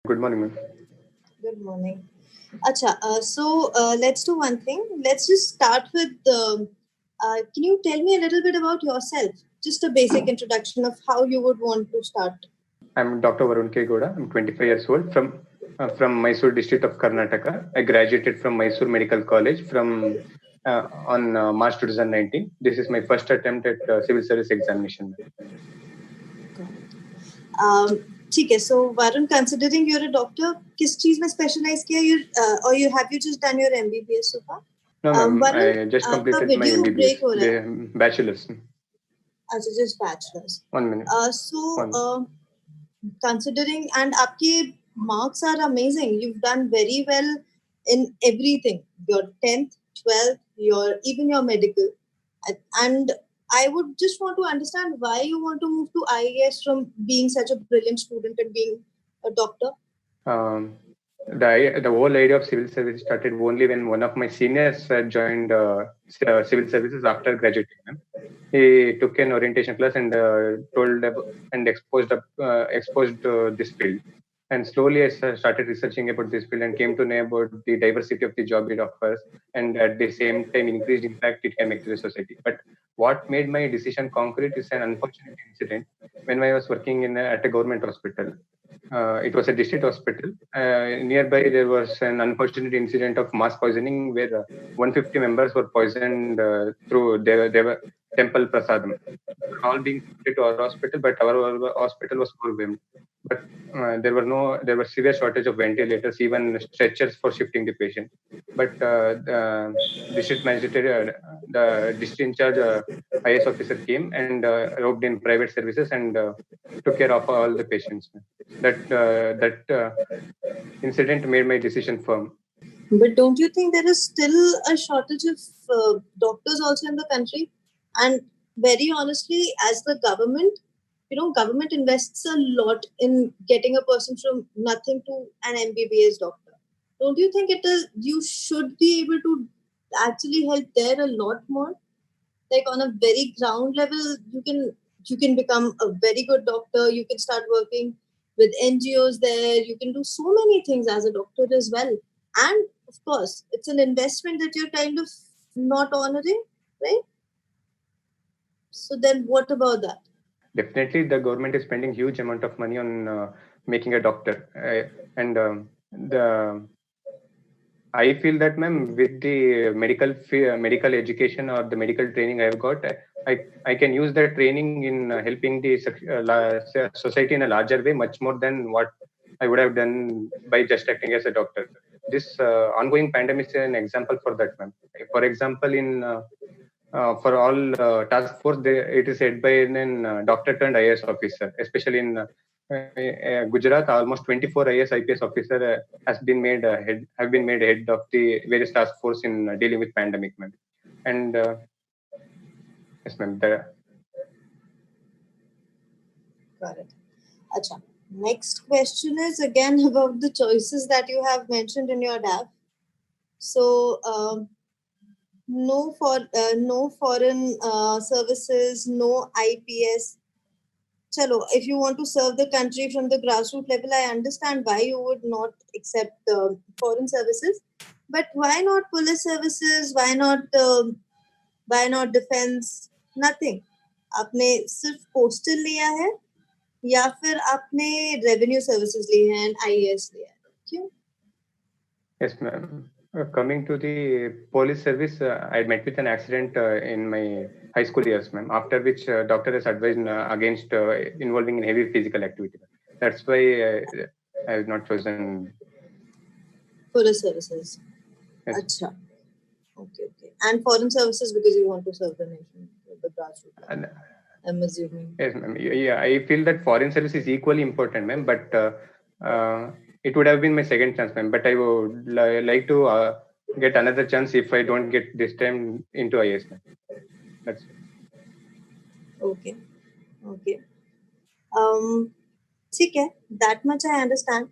Good morning, ma'am. Good morning. Acha, let's do one thing. Let's just start with can you tell me a little bit about yourself? Just a basic introduction of how you would want to start. I'm Dr. Varun K. Gowda. I'm 25 years old from Mysore district of Karnataka. I graduated from Mysore Medical College on March 2019. This is my first attempt at civil service examination. ठीक है. So Varun, considering you're a doctor, किस चीज में specialize किया? You have you just done your MBBS so far? No, ma'am. Varun, I just आपका completed my video break MBBS, हो रहा है. bachelor's. अच्छा, just bachelor's. 1 minute. Considering and आपके marks are amazing. You've done very well in everything. Your 10th, 12th, even your medical. And I would just want to understand why you want to move to IAS from being such a brilliant student and being a doctor. The whole idea of civil service started only when one of my seniors joined civil services after graduating. He took an orientation class and exposed this field. And slowly I started researching about this field and came to know about the diversity of the job it offers, and at the same time increased impact it can make to the society. But what made my decision concrete is an unfortunate incident when I was working at a government hospital. It was a district hospital. Nearby, there was an unfortunate incident of mass poisoning where 150 members were poisoned through their temple prasadam. All being put to our hospital, but our hospital was overwhelmed. But there were severe shortage of ventilators, even stretchers for shifting the patient. But the district magistrate, the district in charge IS officer came and roped in private services and took care of all the patients. That incident made my decision firm. But don't you think there is still a shortage of doctors also in the country? And very honestly, as the government, government invests a lot in getting a person from nothing to an MBBS doctor. Don't you think you should be able to actually help there a lot more? Like on a very ground level, you can become a very good doctor. You can start working with NGOs there. You can do so many things as a doctor as well. And of course, it's an investment that you're kind of not honoring, right? So then what about that? Definitely, the government is spending huge amount of money on making a doctor, and the I feel that, ma'am, with the medical education or the medical training I've got, I can use that training in helping the society in a larger way, much more than what I would have done by just acting as a doctor. This ongoing pandemic is an example for that, ma'am. For example, for all task force, it is head by an doctor turned IAS officer, especially in Gujarat. Almost 24 IAS IPS officer have been made head of the various task force in dealing with pandemic, ma'am. And yes, ma'am. Got it. Acha. Next question is again about the choices that you have mentioned in your DAF. So, no foreign services, no IPS. Chalo, if you want to serve the country from the grassroots level, I understand why you would not accept foreign services. But why not police services? Why not defense? Nothing. आपने सिर्फ postal लिया है या फिर आपने revenue services लिए हैं and IAS लिया है? क्यों? Yes, ma'am. Coming to the police service, I met with an accident in my high school years, ma'am. After which, doctor has advised against involving in heavy physical activity. That's why I have not chosen police services. Yes. Acha. Okay. And foreign services because you want to serve the nation, the grassroots. I'm assuming. Yes, ma'am. Yeah, I feel that foreign service is equally important, ma'am. But it would have been my second chance, ma'am. But I would like to get another chance if I don't get this time into IAS, ma'am. That's okay. ठीक है. That much I understand.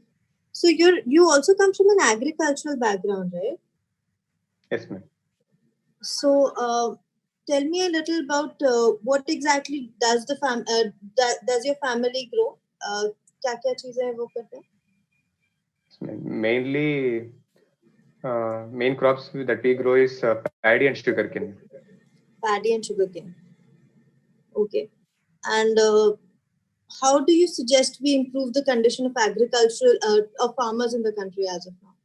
So you also come from an agricultural background, right? Yes, ma'am. So tell me a little about what exactly does your family grow? क्या चीजें वो करते हैं? Mainly, main crops that we grow is paddy and sugarcane. Paddy and sugarcane. Okay. And how do you suggest we improve the condition of agricultural of farmers in the country as of now?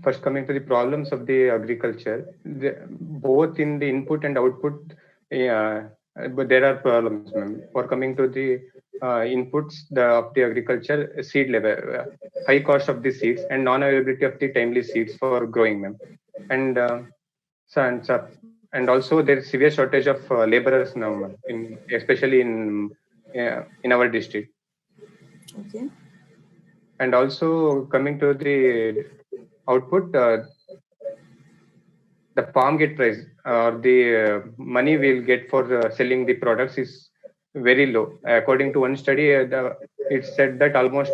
First, coming to the problems of the agriculture, both in the input and output, but there are problems. For coming to the inputs of the agriculture, seed level, high cost of the seeds, and non-availability of the timely seeds for growing them, and and also there is severe shortage of laborers now, especially in our district. Okay. And also coming to the output, the farm gate price or the money we'll get for selling the products is very low. According to one study, it said that almost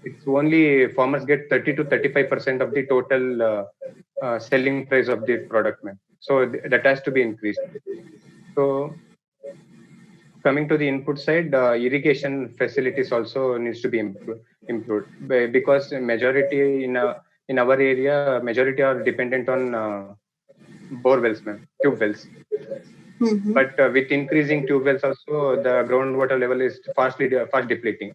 it's only farmers get 30 to 35% of the total selling price of the product, man. So that has to be increased. So coming to the input side, irrigation facilities also needs to be improved because majority in our area, majority are dependent on bore wells, man, tube wells. Mm-hmm. But with increasing tube wells also, the groundwater level is fast depleting.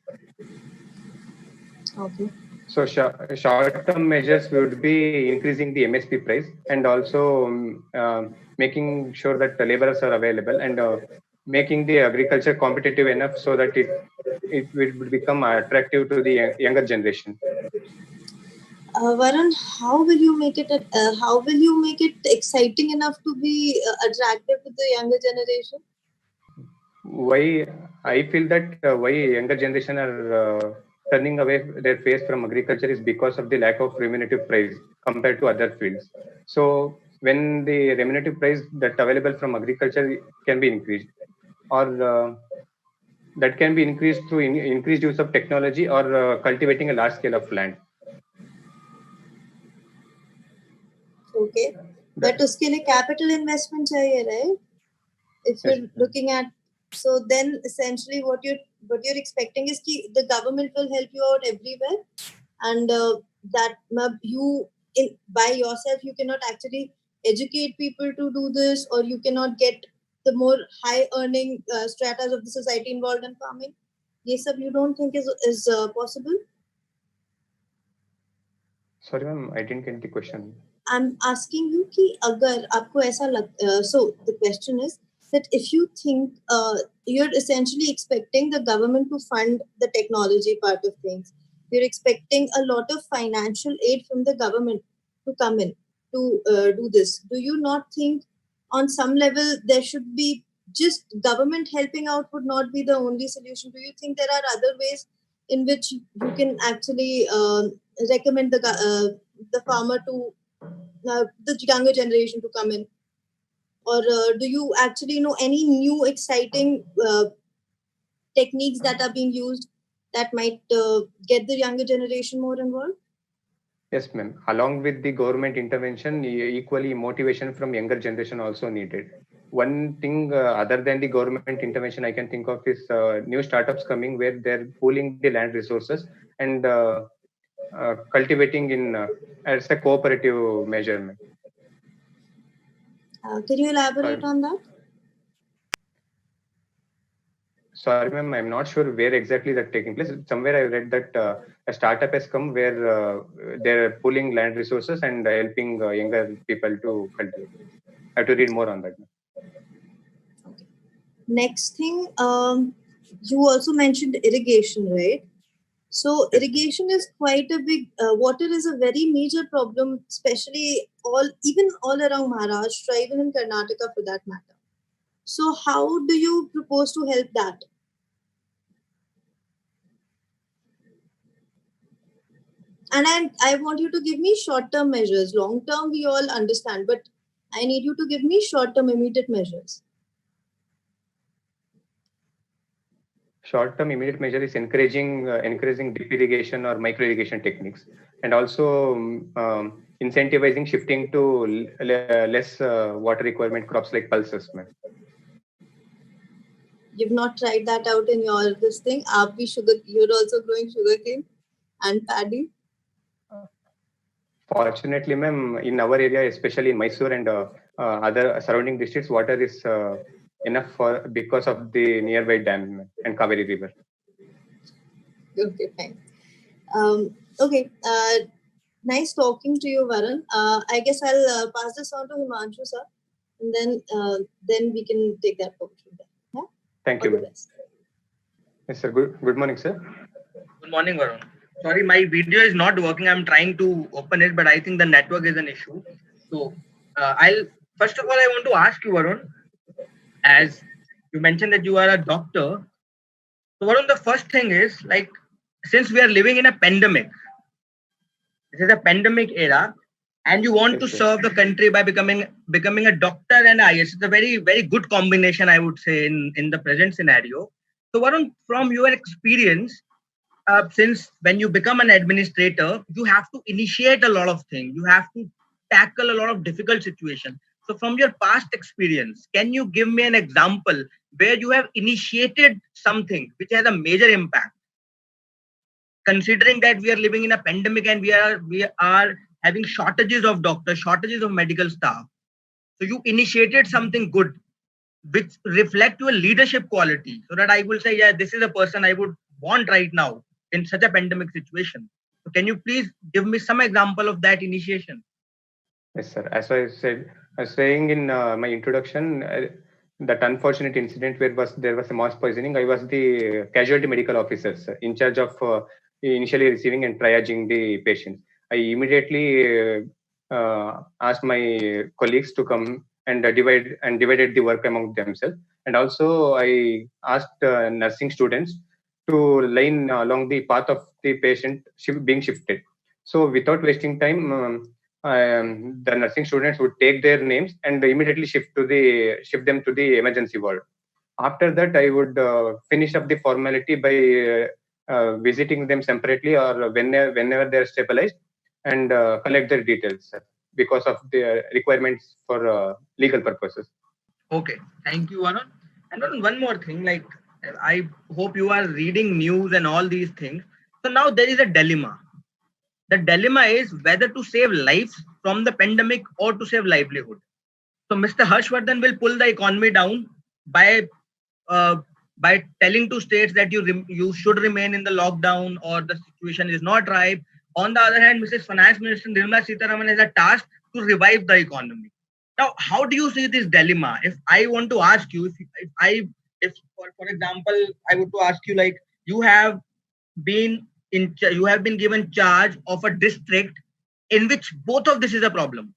Okay. So short-term measures would be increasing the MSP price and also making sure that the laborers are available and making the agriculture competitive enough so that it will become attractive to the younger generation. Varun, how will you make it? How will you make it exciting enough to be attractive to the younger generation? Why I feel that why younger generation are turning away their face from agriculture is because of the lack of remunerative price compared to other fields. So when the remunerative price that available from agriculture can be increased, or that can be increased through increased use of technology or cultivating a large scale of land. Okay, but उसके लिए capital investment चाहिए, right? If Yes. you're looking at, so then essentially what you're expecting is that the government will help you out everywhere, and that you by yourself you cannot actually educate people to do this, or you cannot get the more high earning stratas of the society involved in farming. Yes, sir, you don't think is possible? Sorry, ma'am, I didn't get the question. I'm asking you कि अगर आपको ऐसा so the question is that if you think you're essentially expecting the government to fund the technology part of things, you're expecting a lot of financial aid from the government to come in to do this. Do you not think on some level there should be just government helping out would not be the only solution? Do you think there are other ways in which you can actually recommend the farmer to the younger generation to come in? Or do you actually know any new exciting techniques that are being used that might get the younger generation more involved? Yes, ma'am. Along with the government intervention, equally motivation from younger generation also needed. One thing other than the government intervention I can think of is new startups coming where they're pooling the land resources and cultivating in as a cooperative measurement. Can you elaborate on that? Sorry, ma'am, I'm not sure where exactly that taking place. Somewhere I read that a startup has come where they're pooling land resources and helping younger people to cultivate. I have to read more on that. Okay. Next thing, you also mentioned irrigation, right? So irrigation is quite a big. Water is a very major problem, especially even all around Maharashtra, even in Karnataka for that matter. So how do you propose to help that? And I want you to give me short-term measures. Long-term, we all understand, but I need you to give me short-term, immediate measures. Short-term immediate measure is encouraging drip irrigation or micro irrigation techniques, and also incentivizing shifting to less water requirement crops like pulses. You've not tried that out in your this thing. You're also growing sugarcane. and paddy? Fortunately, ma'am, in our area, especially in Mysore and other surrounding districts, water is enough for because of the nearby dam and Kaveri River. Okay, fine. Okay. Nice talking to you, Varun. I guess I'll pass this on to Himanshu, sir, and then we can take that forward from there. Yeah? Thank All you, the ma'am. best. Yes, sir. Good morning, sir. Good morning, Varun. Sorry, my video is not working. I'm trying to open it, but I think the network is an issue. So I'll first of all, I want to ask you, Varun, as you mentioned that you are a doctor. So Varun, the first thing is like, since we are living in a pandemic, this is a pandemic era, and you want to Yes, sir. serve the country by becoming a doctor and IS. It's a very good combination, I would say, in the present scenario. So Varun, from your experience, since when you become an administrator, you have to initiate a lot of things. You have to tackle a lot of difficult situations. So from your past experience, can you give me an example where you have initiated something which has a major impact? Considering that we are living in a pandemic and we are having shortages of doctors, shortages of medical staff. So you initiated something good which reflect your leadership quality, so that I will say, yeah, this is a person I would want right now in such a pandemic situation. So can you please give me some example of that initiation? Yes, sir. As I said, I was saying in my introduction, that unfortunate incident where there was a mass poisoning. I was the casualty medical officer, sir, in charge of initially receiving and triaging the patients. I immediately asked my colleagues to come and divided the work among themselves. And also, I asked nursing students to line along the path of the patient being shifted. So, without wasting time. The nursing students would take their names and immediately shift them to the emergency ward. After that, I would finish up the formality by visiting them separately or whenever they are stabilized and collect their details because of the requirements for legal purposes. Okay, thank you, Varun. And Varun, one more thing, like I hope you are reading news and all these things. So now there is a dilemma. The dilemma is whether to save lives from the pandemic or to save livelihood. So Mr. Harshvardhan will pull the economy down by uh, by telling to states that you should remain in the lockdown or the situation is not ripe. On the other hand, Mrs. Finance Minister Nirmala Sitharaman has a task to revive the economy. Now, how do you see this dilemma? If I want to ask you, if for example, I would to ask you, like, you have been you have been given charge of a district in which both of this is a problem.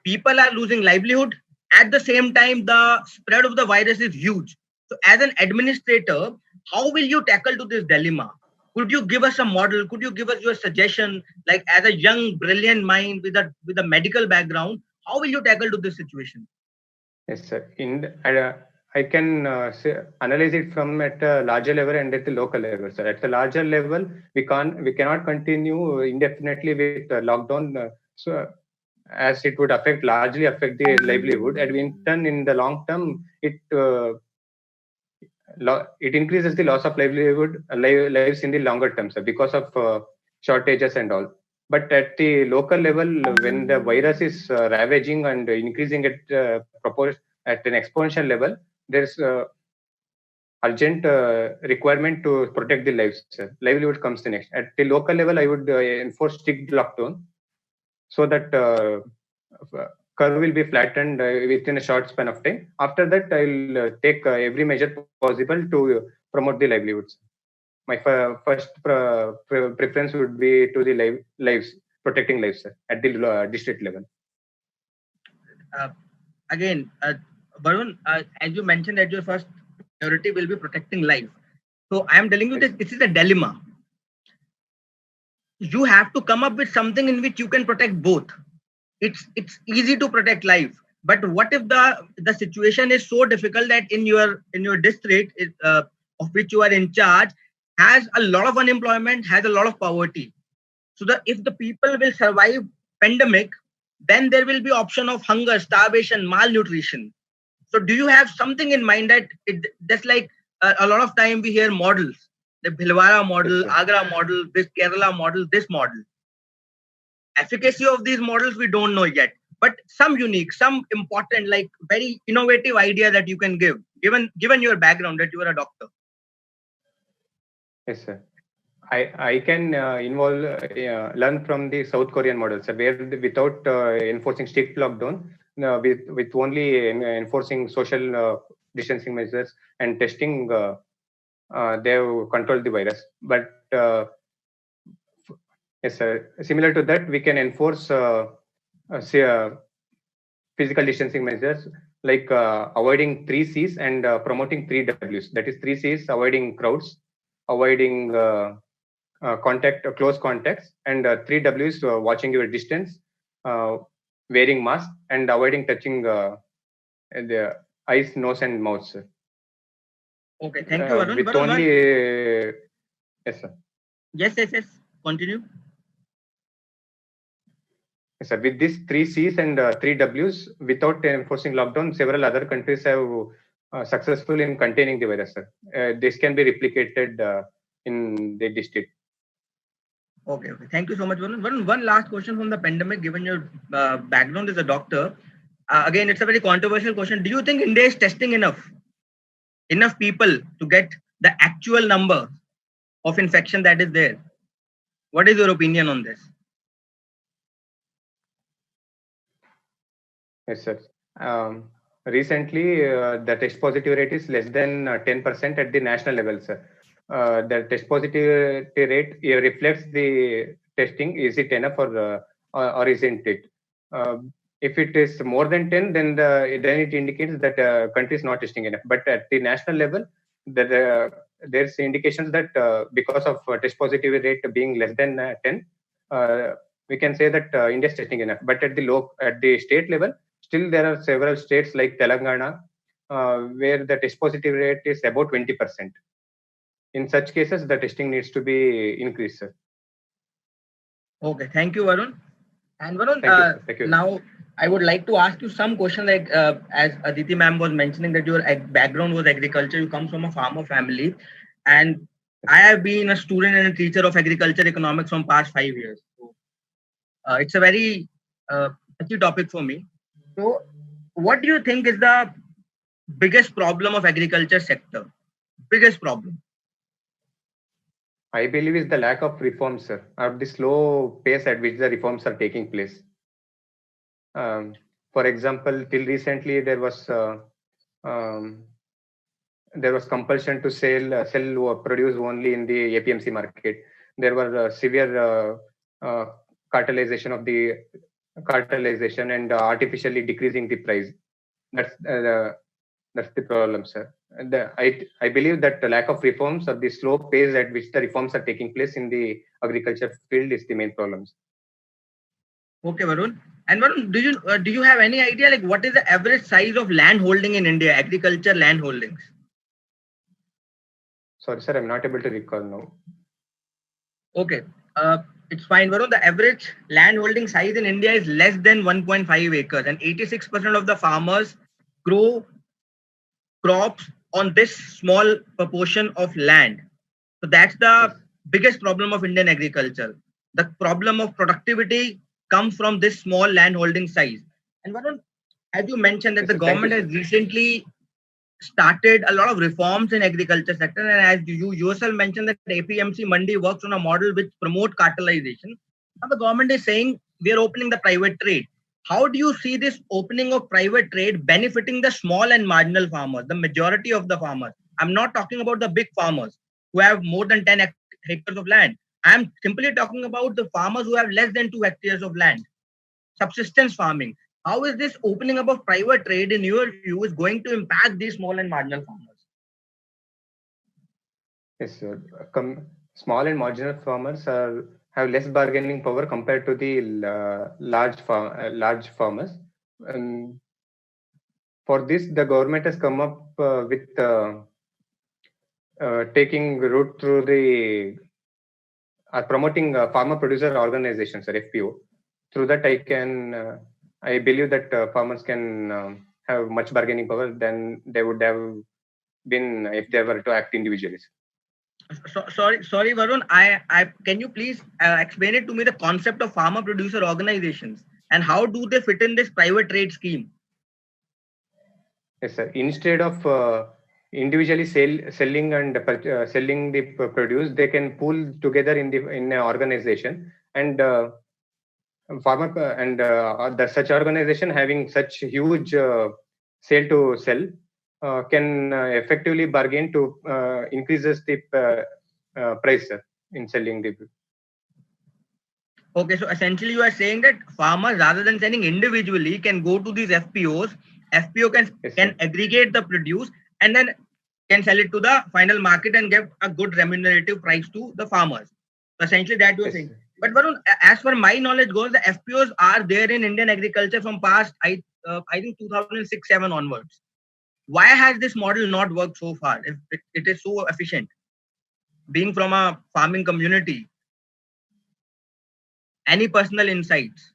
People are losing livelihood. At the same time, the spread of the virus is huge. So as an administrator, how will you tackle to this dilemma? Could you give us a model? Could you give us your suggestion, like as a young brilliant mind with a medical background, how will you tackle to this situation? Yes, sir. I can analyze it from at a larger level and at the local level, sir. At the larger level, we cannot continue indefinitely with lockdown. So as it would largely affect the livelihood, and in turn, in the long term, it increases the loss of livelihood lives in the longer term, sir, because of shortages and all. But at the local level, when the virus is ravaging and increasing at an exponential level, there's urgent requirement to protect the lives. Sir. Livelihood comes the next. At the local level, I would enforce strict lockdown so that curve will be flattened within a short span of time. After that, I'll take every measure possible to promote the livelihoods. My first preference would be to the lives, protecting lives, sir, at the district level. Uh, Again, Varun, as you mentioned that your first priority will be protecting life. So I am telling you that this is a dilemma. You have to come up with something in which you can protect both. It's easy to protect life, but what if the situation is so difficult that in your district of which you are in charge has a lot of unemployment, has a lot of poverty. So that if the people will survive pandemic, then there will be option of hunger, starvation, malnutrition. So do you have something in mind that that's like a lot of time we hear models the Bhilwara model, Yes, sir. Agra model, this Kerala model, this model. Efficacy of these models we don't know yet, but some unique, some important, like very innovative idea that you can give, given your background that you are a doctor. Yes, sir. I can learn from the South Korean model, sir, where without enforcing strict lockdown, with only enforcing social distancing measures and testing, they have controlled the virus. But yes, sir. Similar to that, we can enforce say, physical distancing measures like avoiding 3 C's and promoting 3 W's. That is 3 C's: avoiding crowds, avoiding close contacts, and 3 W's: watching your distance, uh, wearing mask, and avoiding touching the eyes, nose, and mouth. Sir. Okay, thank you, Varun. With Varun, only yes, sir. Yes. Continue. Yes, sir. With these 3 C's and 3 W's, without enforcing lockdown, several other countries have successful in containing the virus. Sir. This can be replicated in the district. Okay. Thank you so much, Varun. One last question from the pandemic, given your background as a doctor. Again, it's a very controversial question. Do you think India is testing enough people to get the actual number of infection that is there? What is your opinion on this? Yes, sir. Recently, the test positivity rate is less than 10% at the national level, sir. The test positivity rate reflects the testing. Is it enough or isn't it? If it is more than 10, then it indicates that country is not testing enough. But at the national level, there's indications that because of test positivity rate being less than 10, we can say that India is testing enough. But at the state level, still there are several states like Telangana where the test positivity rate is about 20%. In such cases, the testing needs to be increased, sir. Okay, thank you, Varun. And Varun, Thank you. Now I would like to ask you some question, like as Aditi ma'am was mentioning that your background was agriculture, you come from a farmer family, and I have been a student and a teacher of agriculture economics from past 5 years. So, it's a very touchy topic for me. So, what do you think is the biggest problem of agriculture sector? Biggest problem? I believe is the lack of reforms, sir, or the slow pace at which the reforms are taking place. For example, till recently um, there was compulsion to sell or produce only in the APMC market. There were severe cartelization and artificially decreasing the price. That's the problem, sir. I believe that the lack of reforms or the slow pace at which the reforms are taking place in the agriculture field is the main problems. Okay, Varun. And Varun, do you have any idea like what is the average size of land holding in India, agriculture land holdings? Sorry, sir, I'm not able to recall now. Okay, it's fine, Varun. The average land holding size in India is less than 1.5 acres, and 86% of the farmers grow crops on this small proportion of land. So that's the biggest problem of Indian agriculture. The problem of productivity comes from this small land holding size. And Varun, as you mentioned that the government has recently started a lot of reforms in agriculture sector, and as you yourself mentioned that APMC Mandi works on a model which promote cartelization. Now the government is saying we are opening the private trade. How do you see this opening of private trade benefiting the small and marginal farmers, the majority of the farmers? I'm not talking about the big farmers who have more than 10 hectares of land. I'm simply talking about the farmers who have less than 2 hectares of land, subsistence farming. How is this opening up of private trade, in your view, is going to impact these small and marginal farmers? Yes, sir. Small and marginal farmers have less bargaining power compared to the large farmers. And for this, the government has come up with taking route through the promoting farmer producer organizations or FPO. Through that, I believe that farmers can have much bargaining power than they would have been if they were to act individually. Sorry, Varun. Can you please explain it to me the concept of farmer producer organizations and how do they fit in this private trade scheme? Yes, sir. Instead of individually selling and selling the produce, they can pool together in an organization, and farmer the such organization having such huge sale to sell can effectively bargain to increases the price, sir, in selling the. Okay, so essentially you are saying that farmers, rather than selling individually, can go to these FPOs. FPO Yes, can sir. aggregate the produce and then can sell it to the final market and give a good remunerative price to the farmers. So essentially that you are Yes, saying. sir. But Varun, as far my knowledge goes, the FPOs are there in Indian agriculture from past I think 2006-7 onwards. Why has this model not worked so far if it is so efficient? Being from a farming community, any personal insights?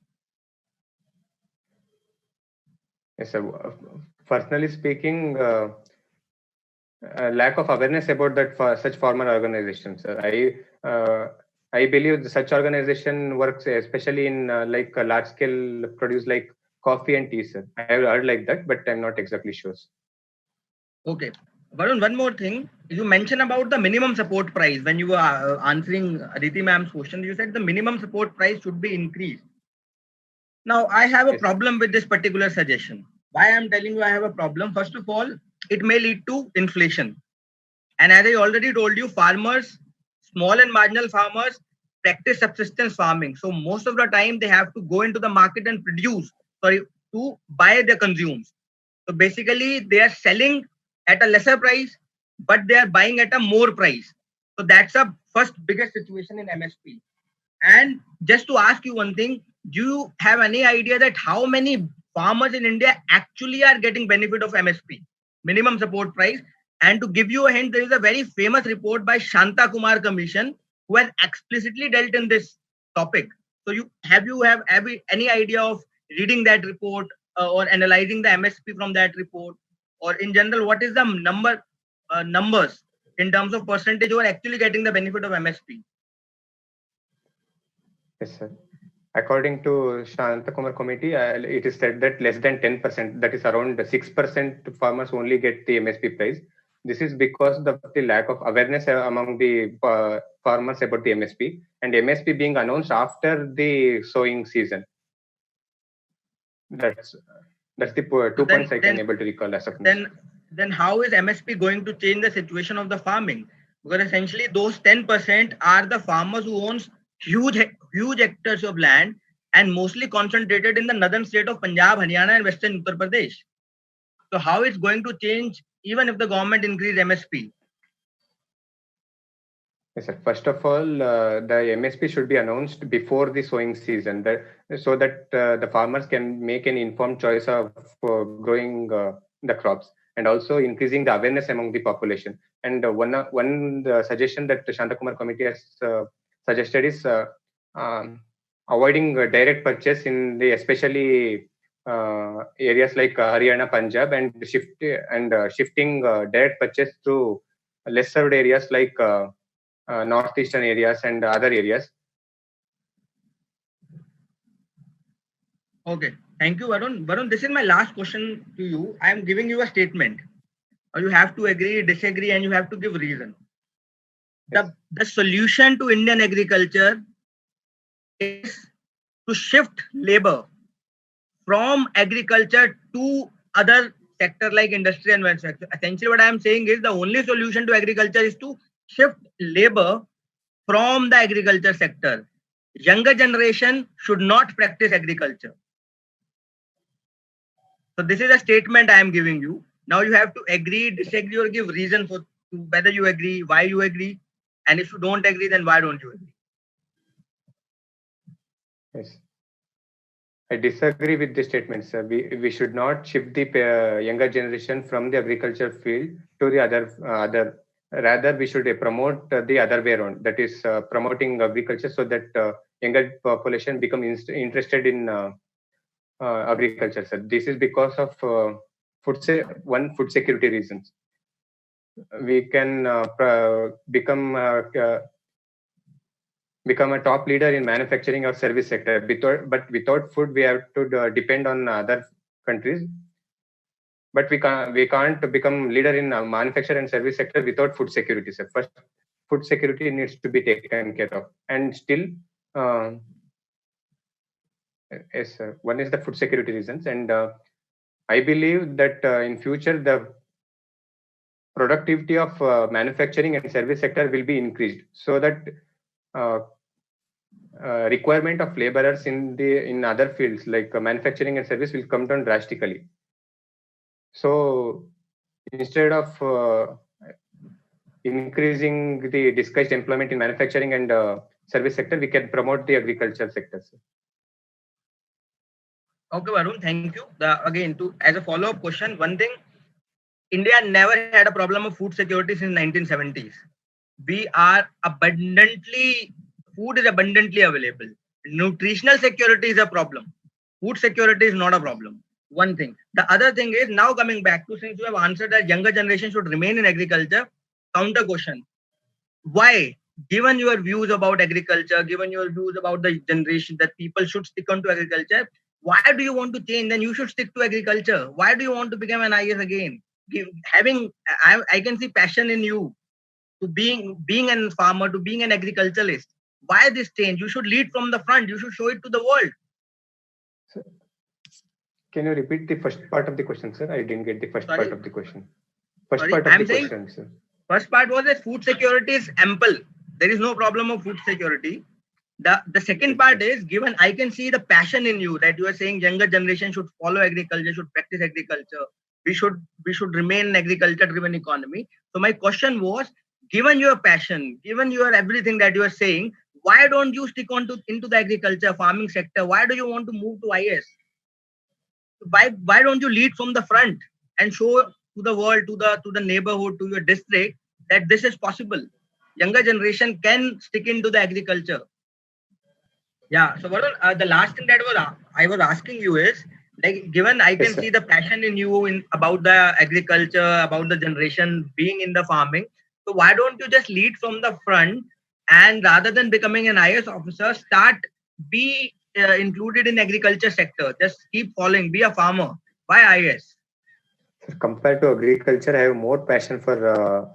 Yes, sir. Personally speaking, lack of awareness about that for such farmer organizations, sir. I believe such organization works especially in like large scale produce like coffee and tea, sir. I have heard like that, but I'm not exactly sure. Okay. Varun, one more thing. You mentioned about the minimum support price when you were answering Aditi ma'am's question. You said the minimum support price should be increased. Now, I have a Yes, sir. problem with this particular suggestion. Why I'm telling you I have a problem? First of all, it may lead to inflation. And as I already told you, farmers, small and marginal farmers, practice subsistence farming. So most of the time they have to go into the market and to buy the consumes. So basically they are selling at a lesser price, but they are buying at a more price. So that's a first biggest situation in MSP. And just to ask you one thing, do you have any idea that how many farmers in India actually are getting benefit of MSP, minimum support price? And to give you a hint, there is a very famous report by Shanta Kumar Commission who has explicitly dealt in this topic. So have you any idea of reading that report or analyzing the MSP from that report, or in general, what is the numbers in terms of percentage who are actually getting the benefit of MSP? Yes, sir. According to Shanta Kumar Committee, it is said that less than 10%, that is around 6% farmers only get the MSP price. This is because of the lack of awareness among the farmers about the MSP, and MSP being announced after the sowing season. That's that's the So 2 points I can able to recall as of now. then how is MSP going to change the situation of the farming? Because essentially those 10% are the farmers who owns huge hectares of land and mostly concentrated in the northern state of Punjab, Haryana, and western Uttar Pradesh. So how it's going to change even if the government increase MSP? Yes, sir. First of all, the MSP should be announced before the sowing season, so that the farmers can make an informed choice of growing the crops, and also increasing the awareness among the population. And one suggestion that the Shantakumar Committee has suggested is um, avoiding direct purchase in the especially areas like Haryana, Punjab, and shifting direct purchase to less served areas like northeastern areas and other areas. Okay, thank you, Varun. Varun, this is my last question to you. I am giving you a statement. You have to agree, disagree, and you have to give reason. Yes. The solution to Indian agriculture is to shift labor from agriculture to other sector like industry and manufacturing. Essentially, what I am saying is the only solution to agriculture is to shift labor from the agriculture sector. Younger generation should not practice agriculture. So this is a statement I am giving you. Now you have to agree, disagree, or give reason for whether you agree, why you agree, and if you don't agree, then why don't you agree? Yes. I disagree with the statement, sir. We should not shift the younger generation from the agriculture field to the other. Rather, we should promote the other way around. That is, promoting agriculture so that younger population become interested in agriculture, sir. This is because of food security reasons. we can become a top leader in manufacturing or service sector. But without food, we have to depend on other countries. But we can't become leader in manufacture and service sector without food security. So first, food security needs to be taken care of. And still, uh, yes, one is the food security reasons, and I believe that in future the productivity of manufacturing and service sector will be increased, so that uh, requirement of laborers in other fields like manufacturing and service will come down drastically. So instead of increasing the disguised employment in manufacturing and service sector, we can promote the agriculture sectors. Okay, Varun, thank you. Again, as a follow-up question, one thing, India never had a problem of food security since 1970s. We are food is abundantly available. Nutritional security is a problem. Food security is not a problem. One thing. The other thing is, now coming back to, since you have answered that younger generation should remain in agriculture, counter question. Why? Given your views about agriculture, given your views about the generation that people should stick on to agriculture, why do you want to change? Then you should stick to agriculture. Why do you want to become an IS again? I can see passion in you to being a farmer, to being an agriculturalist. Why this change? You should lead from the front. You should show it to the world. Can you repeat the first part of the question, sir? I didn't get the first part of the question. First Sorry, part of I'm the saying, question, sir. First part was that food security is ample. There is no problem of food security. The second part is, given I can see the passion in you that you are saying younger generation should follow agriculture, should practice agriculture. We should remain an agriculture driven economy. So my question was, given your passion, given your everything that you are saying, why don't you stick on into the agriculture farming sector? Why do you want to move to IS? Why don't you lead from the front and show to the world, to the neighborhood, to your district that this is possible? Younger generation can stick into the agriculture. Yeah. So Varun, the last thing that I was asking you is, like, given I can Yes, sir. see the passion in you in about the agriculture, about the generation being in the farming. So why don't you just lead from the front, and rather than becoming an IS officer, be included in agriculture sector. Just keep following, be a farmer. Why IS? Compared to agriculture, I have more passion for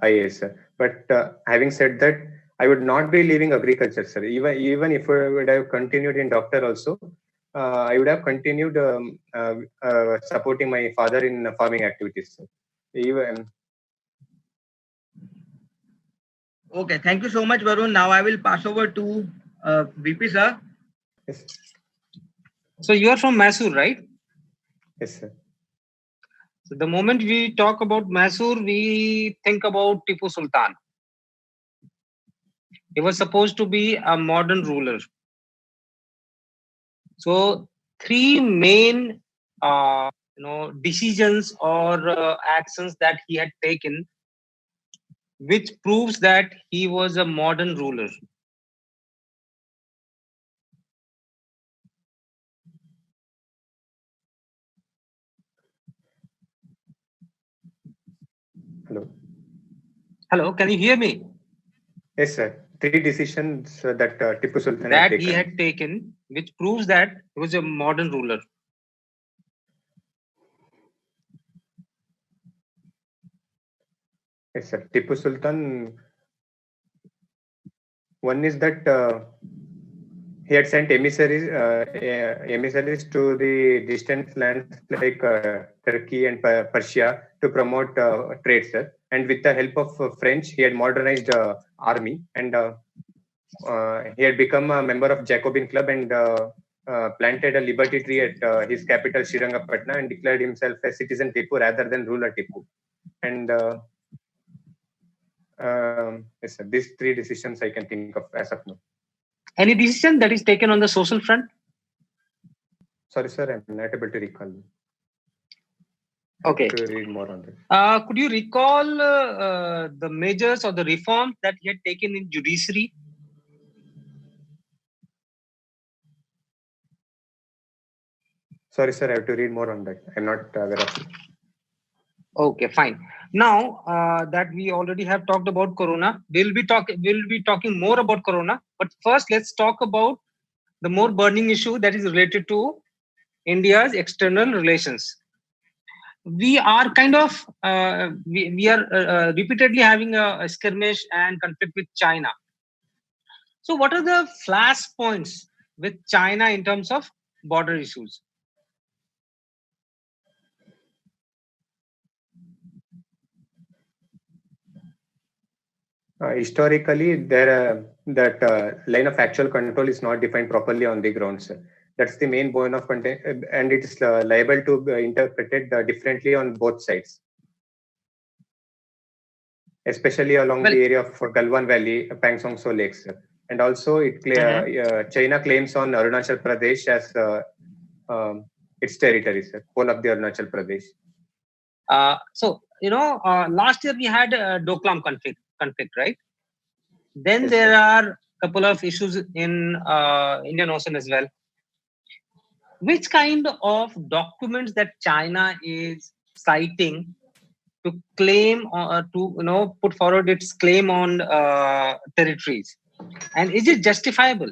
IAS. But having said that, I would not be leaving agriculture, sir. Even if I would have continued in doctor also, I would have continued supporting my father in farming activities, sir. Even Okay, thank you so much, Varun. Now I will pass over to VP sir. yes, So you are from Mysore, right? yes, sir. So the moment we talk about Mysore, we think about Tipu Sultan. He was supposed to be a modern ruler. So three main decisions or actions that he had taken, which proves that he was a modern ruler. Hello, can you hear me? Yes, sir. Three decisions that Tipu Sultan That had he had taken, which proves that he was a modern ruler. Yes, sir. Tipu Sultan. One is that he had sent emissaries to the distant lands like Turkey and Persia to promote trade, sir. And with the help of French, he had modernized army, and he had become a member of Jacobin Club and planted a liberty tree at his capital Srirangapatna and declared himself a citizen Tipu rather than ruler Tipu. And yes, sir, these three decisions I can think of as of now. Any decision that is taken on the social front? Sorry, sir, I'm not able to recall. Okay. To read more on this. Could you recall the measures or the reforms that he had taken in judiciary? Sorry, sir, I have to read more on that. I'm not aware of it. Okay, fine. Now that we already have talked about Corona, we'll be talking more about Corona. But first, let's talk about the more burning issue that is related to India's external relations. We are kind of we are repeatedly having a skirmish and conflict with China. So, what are the flashpoints with China in terms of border issues? Historically, that line of actual control is not defined properly on the ground, sir. That's the main point of content, and it is liable to be interpreted differently on both sides, especially along Well, the area of Galwan Valley, Pangsong So Lakes. Sir. And also, China claims on Arunachal Pradesh as its territory, sir, whole of the Arunachal Pradesh. So last year we had a Doklam conflict, right? Then Yes, there sir. are a couple of issues in Indian Ocean as well. Which kind of documents that China is citing to claim to put forward its claim on territories, and is it justifiable?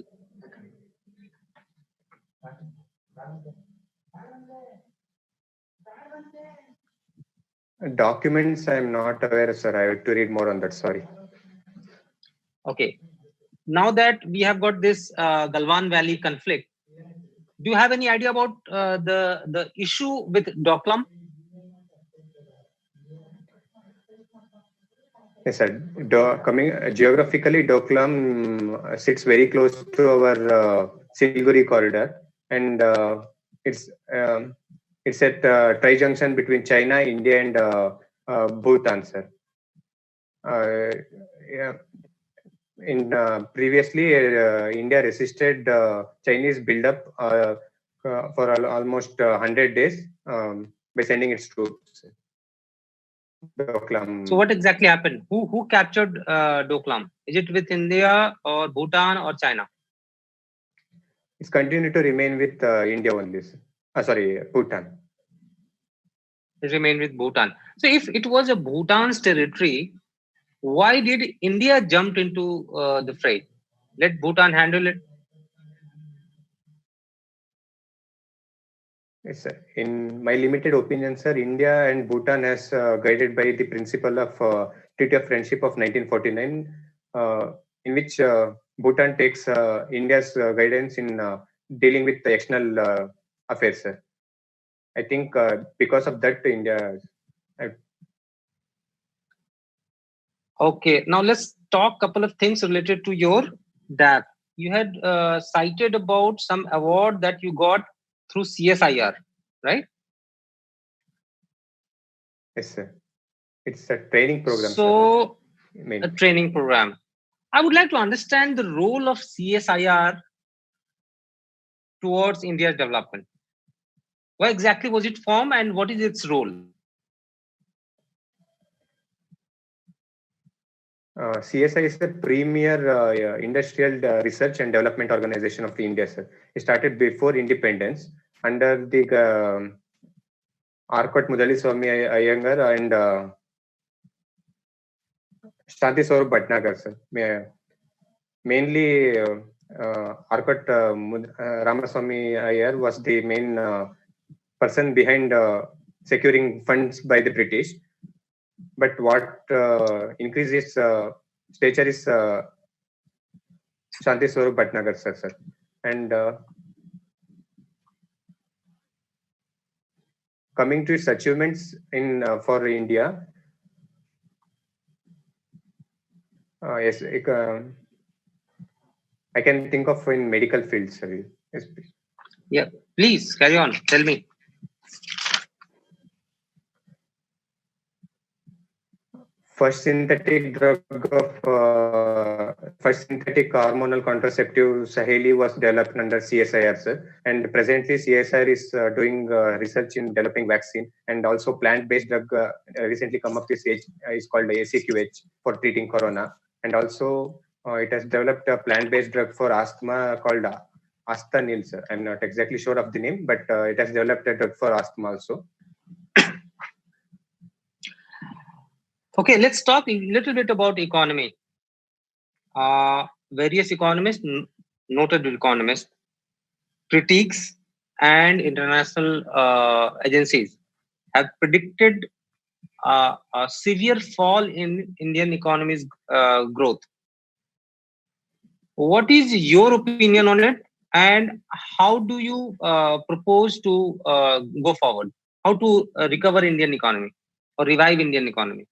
Documents, I'm not aware, sir. I have to read more on that. Sorry. Okay, now that we have got this Galwan Valley conflict, do you have any idea about the issue with Doklam? Yes, sir. Coming geographically, Doklam sits very close to our Siliguri corridor, and it's at tri-junction between China, India, and Bhutan, sir. Yeah. In previously, India resisted Chinese buildup for almost 100 days by sending its troops. Doklam. So what exactly happened? Who captured Doklam? Is it with India or Bhutan or China? It's continued to remain with India only. Sorry, Bhutan. It remained with Bhutan. So if it was a Bhutan's territory, why did India jump into the fray? Let Bhutan handle it. Yes, sir. In my limited opinion, sir, India and Bhutan has guided by the principle of Treaty of Friendship of 1949, in which Bhutan takes India's guidance in dealing with the external affairs, sir. I think because of that, India. Okay, now let's talk a couple of things related to your DAP. You had cited about some award that you got through CSIR, right? Yes, sir. It's a training program. So, sir. a training program. I would like to understand the role of CSIR towards India's development. Why exactly was it formed and what is its role? CSI is the premier industrial research and development organization of India, sir. It started before independence under the Arcot Mudali Swami Iyengar and Shanti Swarup Bhatnagar, sir. Mainly, Arcot Ramaswamy Iyer was the main person behind securing funds by the British. But what increases stature is Shanti Swarup Bhatnagar, sir. And coming to its achievements in for India, yes, I can think of in medical fields, sir. Yes, please. Yeah, please carry on. Tell me. First synthetic hormonal contraceptive Saheli was developed under CSIR, sir. And presently CSIR is doing research in developing vaccine, and also plant-based drug recently come up this age is called ACQH for treating corona. And also it has developed a plant-based drug for asthma called Astanil, sir. I'm not exactly sure of the name, but it has developed a drug for asthma also. Okay, let's talk a little bit about economy. Various economists, noted economists, critics, and international agencies have predicted a severe fall in Indian economy's growth. What is your opinion on it, and how do you propose to go forward? How to recover Indian economy or revive Indian economy?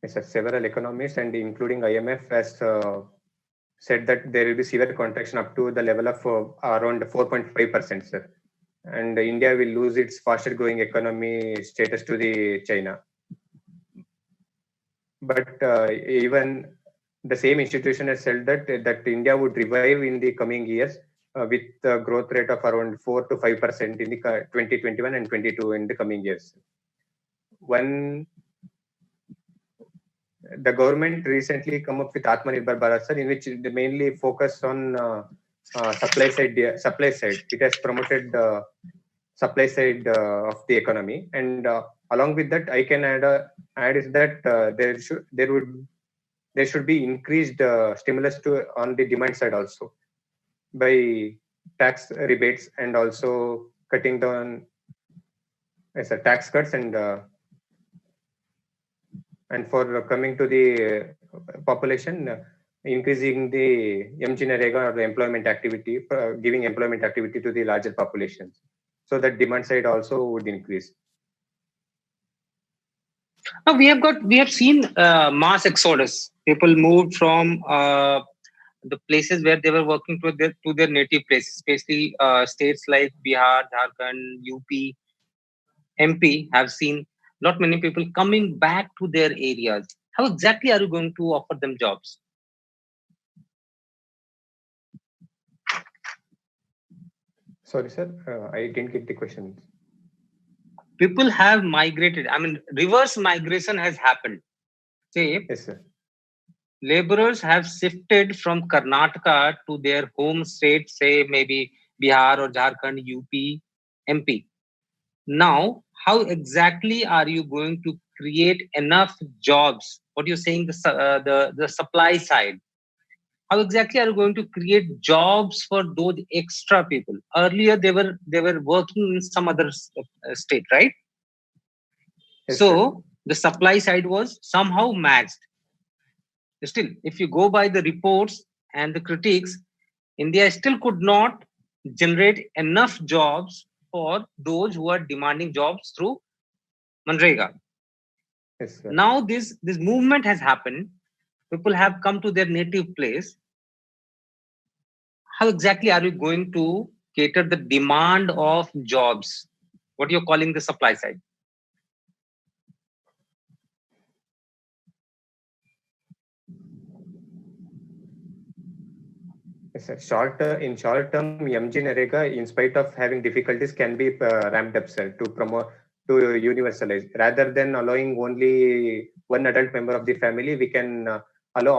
Yes, sir. Several economists and including IMF has said that there will be severe contraction up to the level of around 4.5%, sir. And India will lose its faster growing economy status to the China. But even the same institution has said that India would revive in the coming years with a growth rate of around 4 to 5% in the 2021 and 22 in the coming years. The government recently come up with Atmanirbhar Bharat, sir, in which they mainly focus on supply side. Supply side. It has promoted supply side of the economy, and along with that, I can add is that there should be increased stimulus to on the demand side also by tax rebates and also cutting down as a tax cuts and for coming to the population, increasing the MGNREGA or the employment activity, giving employment activity to the larger populations, so that demand side also would increase. We have seen mass exodus. People moved from the places where they were working to their native places, especially states like Bihar, Jharkhand, UP, MP have seen not many people coming back to their areas. How exactly are you going to offer them jobs? Sorry, sir, I didn't get the question. People have migrated. I mean, reverse migration has happened. Say, yes, sir. Laborers have shifted from Karnataka to their home state, say maybe Bihar or Jharkhand, UP, MP. Now, how exactly are you going to create enough jobs? What you're saying, the supply side. How exactly are you going to create jobs for those extra people? Earlier, they were working in some other state, right? Yes, so sir. the supply side was somehow matched. Still, if you go by the reports and the critics, India still could not generate enough jobs for those who are demanding jobs through Manrega. Yes, sir. Now this movement has happened. People have come to their native place. How exactly are you going to cater the demand of jobs? What you're calling the supply side? Yes, sir. In short term, MGNREGA, in spite of having difficulties, can be ramped up, sir, to promote to universalize. Rather than allowing only one adult member of the family, we can allow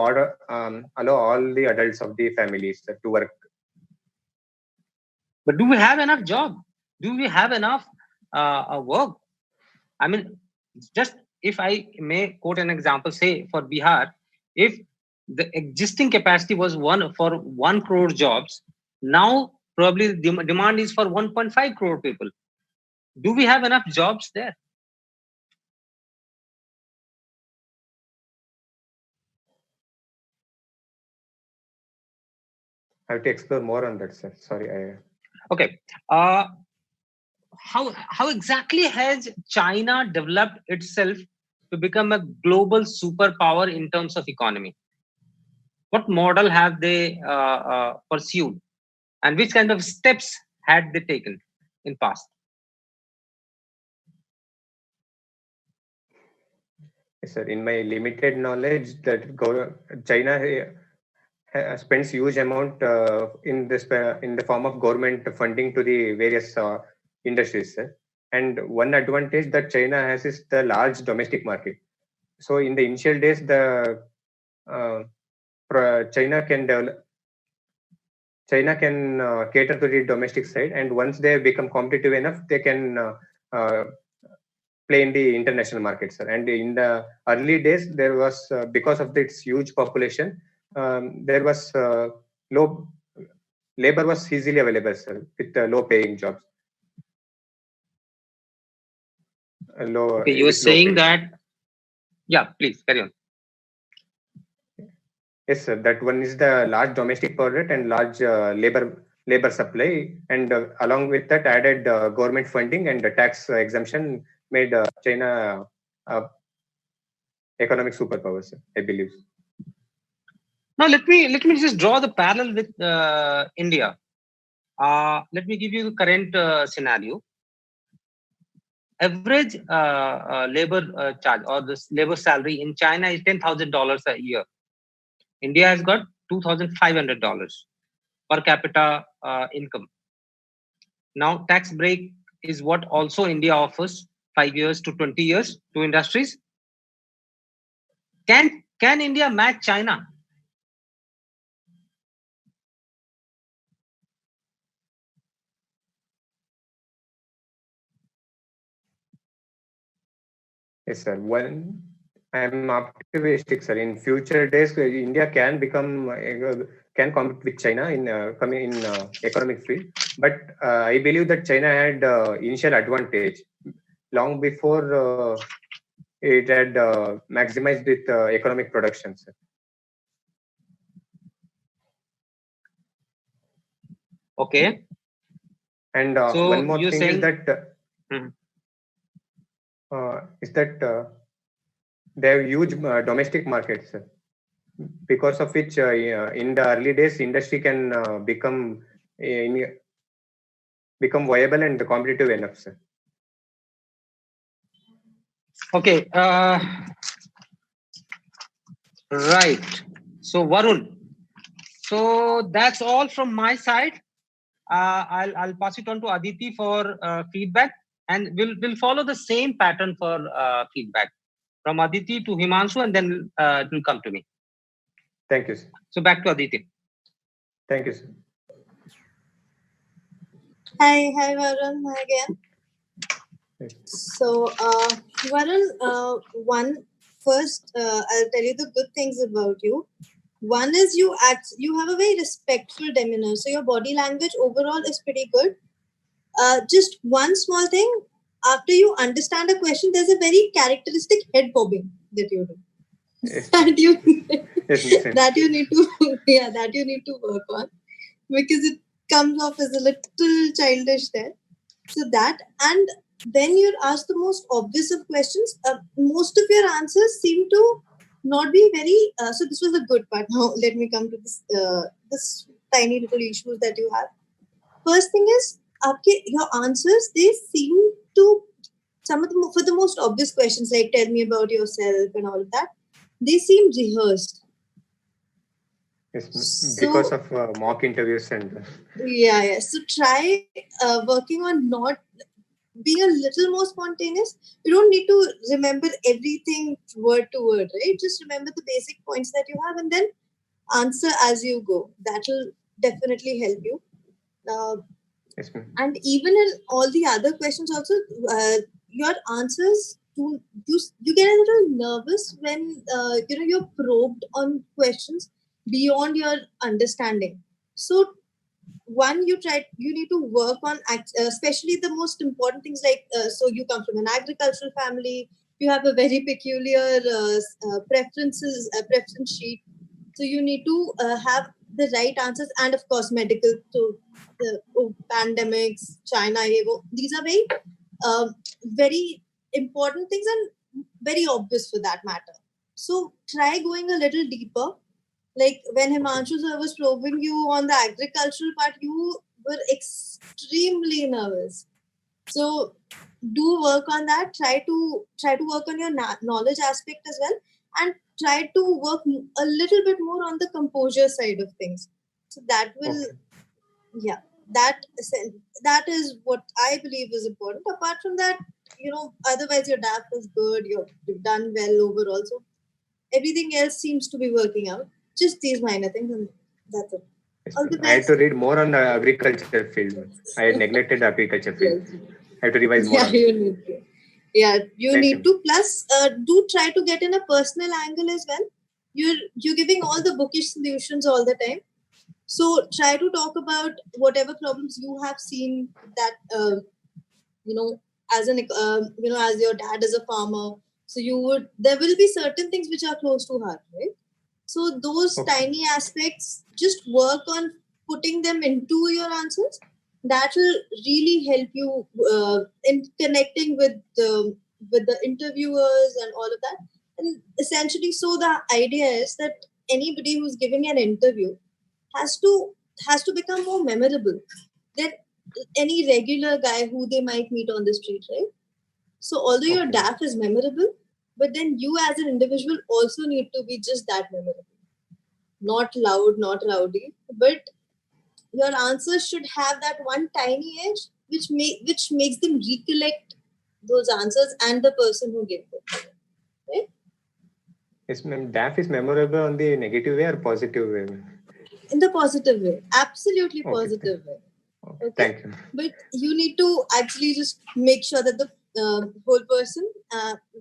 all the adults of the families to work. But do we have enough job? Do we have enough work? I mean, just if I may quote an example, say for Bihar, if the existing capacity was 1 crore jobs, now probably the demand is for 1.5 crore people. Do we have enough jobs there? I have to explore more on that, sir. Sorry. Okay. How exactly has China developed itself to become a global superpower in terms of economy? What model have they pursued, and which kind of steps had they taken in past? Yes, sir. In my limited knowledge, that China spends huge amount in the form of government funding to the various industries, sir. And one advantage that China has is the large domestic market. So in the initial days, China can develop. China can cater to the domestic side, and once they become competitive enough, they can play in the international markets. And in the early days, there was because of its huge population, there was low labor was easily available, sir, with low paying jobs. Okay, you were saying that. Yeah, please carry on. Yes, sir. That one is the large domestic product and large labor supply, and along with that, added government funding and the tax exemption made China economic superpower, sir, I believe. Now let me just draw the parallel with India. Let me give you the current scenario. Average labor charge or this labor salary in China is $10,000 a year. India has got $2,500 per capita income. Now tax break is what also India offers, 5 years to 20 years to industries. Can India match China? Yes, sir. One, I'm optimistic, sir. In future days, India can become can compete with China in coming in economic field. But I believe that China had initial advantage long before it had maximized its economic production, sir. Okay. And So one more you're thing saying, is that they have huge domestic markets, sir, because of which in the early days industry can become viable and competitive enough, sir. okay, right. So Varun, so that's all from my side. I'll pass it on to Aditi for feedback, and we'll follow the same pattern for feedback from Aditi to Himanshu, and then it will come to me. Thank you, sir. So back to Aditi. Thank you, sir. Hi, Varun. Hi again. So, Varun, first, I'll tell you the good things about you. One is you have a very respectful demeanor. So your body language overall is pretty good. Just one small thing. After you understand a question, there's a very characteristic head bobbing that you do. Yes. that you Yes, that you need to work on, because it comes off as a little childish there. So that, and then you're asked the most obvious of questions. Most of your answers seem to not be very. So this was a good part. Now let me come to this tiny little issues that you have. First thing is, your answers, they seem to, some of them for the most obvious questions like tell me about yourself and all of that, they seem rehearsed. Yes, because of mock interviews and yeah. So try working on not being a little more spontaneous. You don't need to remember everything word to word, right? Just remember the basic points that you have and then answer as you go. That will definitely help you. yes, and even in all the other questions also, your answers, you get a little nervous when you're probed on questions beyond your understanding. So you need to work on especially the most important things like so you come from an agricultural family, you have a very peculiar preference sheet, so you need to have the right answers, and of course medical, so the pandemics, China, these are very important things and very obvious for that matter. So try going a little deeper. Like when Himanshu sir was probing you on the agricultural part, you were extremely nervous. So do work on that. Try to work on your knowledge aspect as well, and try to work a little bit more on the composure side of things. So that will, yeah, that is what I believe is important. Apart from that, otherwise your DAF is good. You've done well overall. So everything else seems to be working out. Just these minor things, and that's it. All the I had best. to read more on the agriculture field. I had neglected the agriculture field. I have to revise more Yeah, on it. you need to. Yeah, you Thank need you. to. Plus, do try to get in a personal angle as well. You're giving all the bookish solutions all the time. So try to talk about whatever problems you have seen that you know as an as your dad is a farmer. So there will be certain things which are close to heart, right? So those Okay. tiny aspects, just work on putting them into your answers. That will really help you in connecting with the interviewers and all of that. And essentially, so the idea is that anybody who's giving an interview has to become more memorable than any regular guy who they might meet on the street, right? So although your Okay. DAF is memorable, but then you as an individual also need to be just that memorable. Not loud, not rowdy, but your answers should have that one tiny edge which makes them recollect those answers and the person who gave them. Right? Yes, ma'am. DAF is memorable on the negative way or positive way? In the positive way. Absolutely Okay. positive way. Okay. Okay? Thank you. But you need to actually just make sure that the whole person,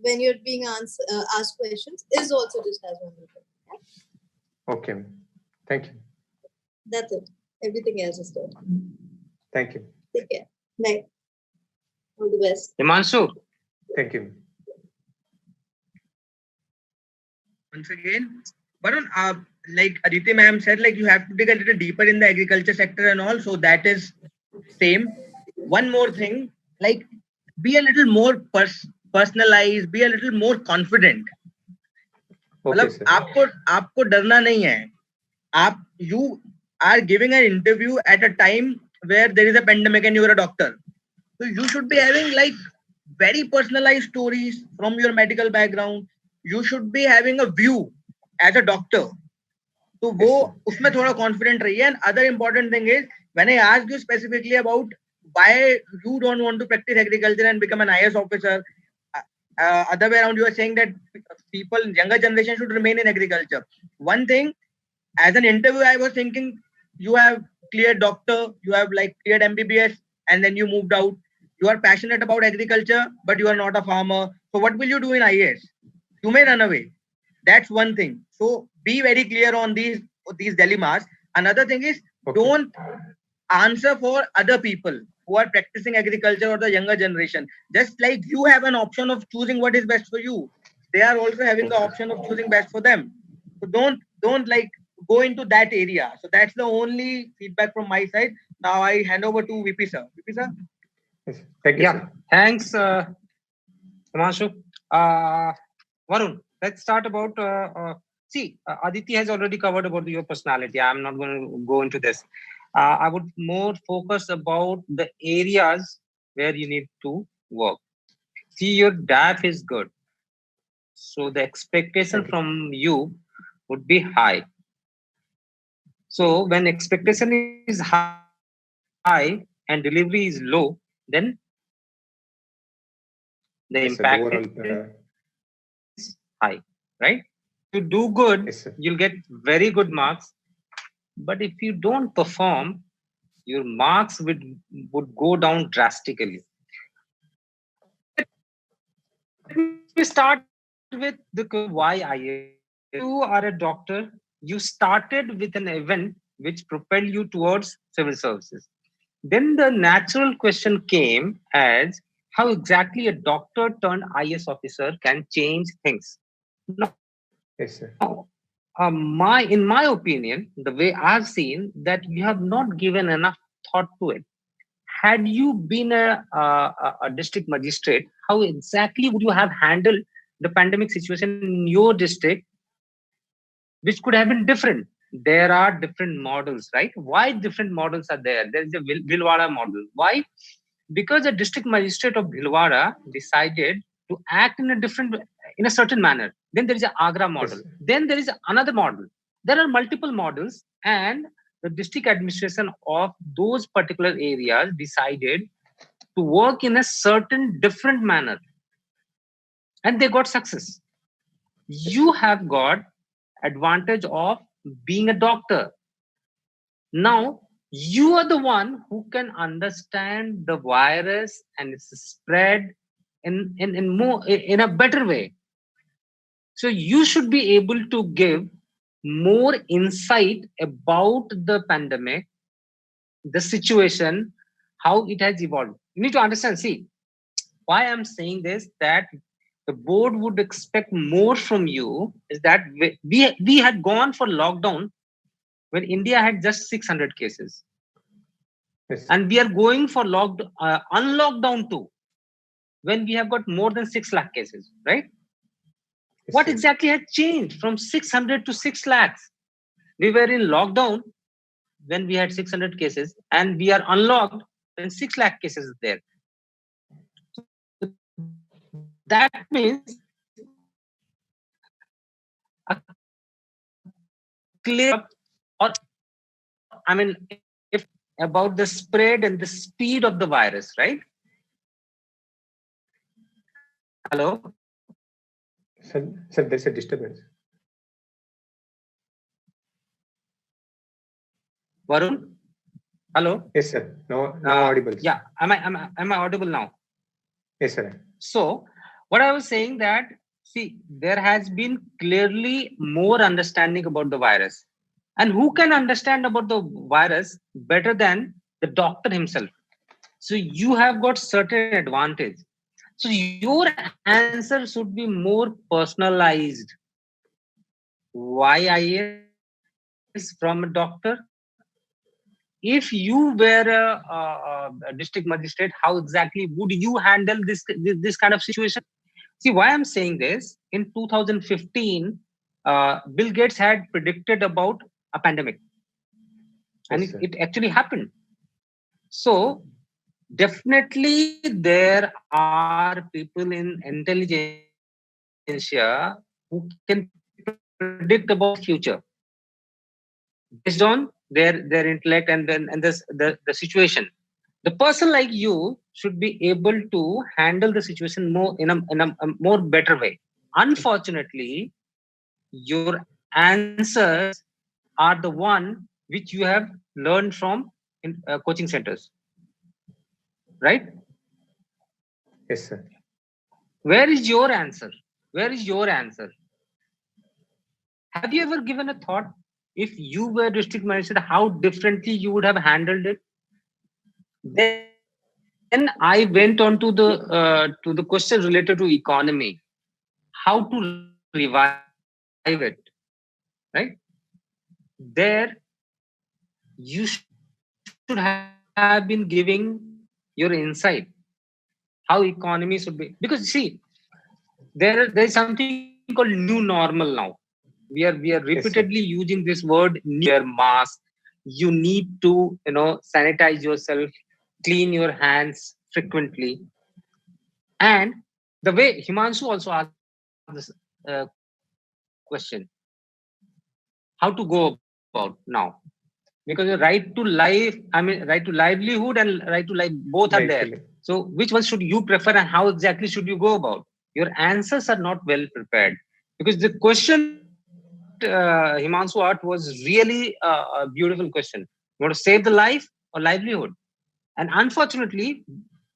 when you're being asked questions, is also just as memorable. Yeah? Okay. Ma'am. Thank you. That's it. Everything else is good. Thank you. Take care. Bye. All the best. Himanshu, Thank you. Once again, Varun, like Aditi ma'am said, like you have to dig a little deeper in the agriculture sector and all. So that is same. One more thing, like be a little more personalized, be a little more confident. Okay, मतलब sir. आपको डरना नहीं है. You are giving an interview at a time where there is a pandemic and you are a doctor. So you should be having like very personalized stories from your medical background. You should be having a view as a doctor. तो वो उसमें थोड़ा confident रहिए. And other important thing is, when I asked you specifically about why you don't want to practice agriculture and become an IAS officer, other way around, you are saying that people, younger generation should remain in agriculture. One thing, as an interview, I was thinking you have cleared doctor, you have like cleared MBBS, and then you moved out. You are passionate about agriculture, but you are not a farmer. So what will you do in IAS? You may run away. That's one thing. So be very clear on these dilemmas. Another thing is, Okay. don't answer for other people who are practicing agriculture or the younger generation. Just like you have an option of choosing what is best for you, they are also having the option of choosing best for them. So don't like go into that area. So that's the only feedback from my side. Now I hand over to VP sir. VP sir. Yes. Thank you, yeah, sir. thanks, Himanshu. Varun, let's start about. Aditi has already covered about your personality. I'm not going to go into this. I would more focus about the areas where you need to work. See, your DAF is good, so the expectation Thank you. from you would be high. So when expectation is high and delivery is low, then the Yes, sir. impact Overall, is high, right? To do good, yes, sir. you'll get very good marks. But if you don't perform, your marks would go down drastically. We start with the why IAS. You are a doctor. You started with an event which propelled you towards civil services. Then the natural question came as how exactly a doctor turned IAS officer can change things. Yes, sir. In my opinion, the way I've seen that you have not given enough thought to it. Had you been a district magistrate, how exactly would you have handled the pandemic situation in your district, which could have been different? There are different models, right? Why different models are there? There is a Bhilwara model. Why? Because the district magistrate of Bhilwara decided to act in a certain manner. Then there is an Agra model. Yes. Then there is another model. There are multiple models, and the district administration of those particular areas decided to work in a certain different manner, and they got success. You have got advantage of being a doctor. Now you are the one who can understand the virus and its spread in a better way. So you should be able to give more insight about the pandemic, the situation, how it has evolved. You need to understand, see, why I'm saying this, that the board would expect more from you is that we had gone for lockdown when India had just 600 cases. Yes. And we are going for unlockdown too, when we have got more than 6 lakh cases, right? Yes, What sir. exactly has changed from 600 to 6 lakhs? We were in lockdown when we had 600 cases, and we are unlocked when 6 lakh cases is there. That means a clear, or I mean, if about the spread and the speed of the virus, right? Hello, Sir, there's a disturbance. Varun. Hello. Yes, sir. Now audible. Sir. Yeah. Am I audible now? Yes, sir. So, what I was saying that, see, there has been clearly more understanding about the virus. And who can understand about the virus better than the doctor himself? So you have got certain advantage. So your answer should be more personalized. Why IAS from a doctor? If you were a district magistrate, how exactly would you handle this kind of situation? See, why I'm saying this, in 2015, Bill Gates had predicted about a pandemic, and Yes, sir. it actually happened. So definitely there are people in intelligentsia who can predict about future based on their intellect and then and the situation. The person like you should be able to handle the situation more in a more better way. Unfortunately, your answers are the one which you have learned from in coaching centers, right? Yes, sir. Where is your answer? Where is your answer? Have you ever given a thought, if you were district manager, how differently you would have handled it? Then I went on to the question related to economy, how to revive it, right? There you should have been giving your insight, how economy should be. Because see, there is something called new normal now. We are repeatedly using this word new normal. Yes, You sir. need to wear mask, you need to sanitize yourself, clean your hands frequently. And the way Himanshu also asked this question, how to go about now, because the right to life, right to livelihood and right to life, both are there. Rightfully. So which one should you prefer and how exactly should you go about? Your answers are not well prepared, because the question that Himanshu asked was really a beautiful question. You want to save the life or livelihood? And unfortunately,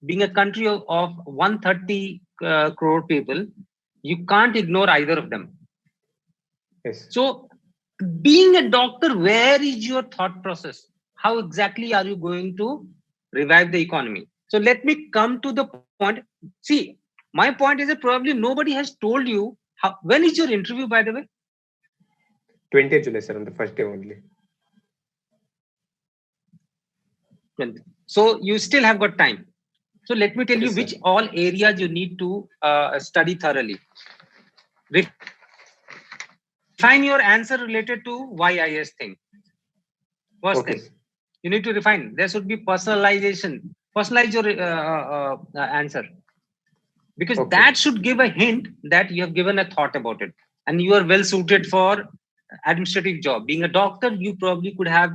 being a country of 130 crore people, you can't ignore either of them. Yes. So being a doctor, where is your thought process? How exactly are you going to revive the economy? So let me come to the point. See, my point is that probably nobody has told you when is your interview, by the way? 20th July, sir, on the first day only. So you still have got time. So let me tell you Yes, sir. which all areas you need to study thoroughly. Refine your answer related to YIS thing. First Okay, thing, sir. you need to refine. There should be personalization. Personalize your answer, because Okay. that should give a hint that you have given a thought about it and you are well suited for administrative job. Being a doctor, you probably could have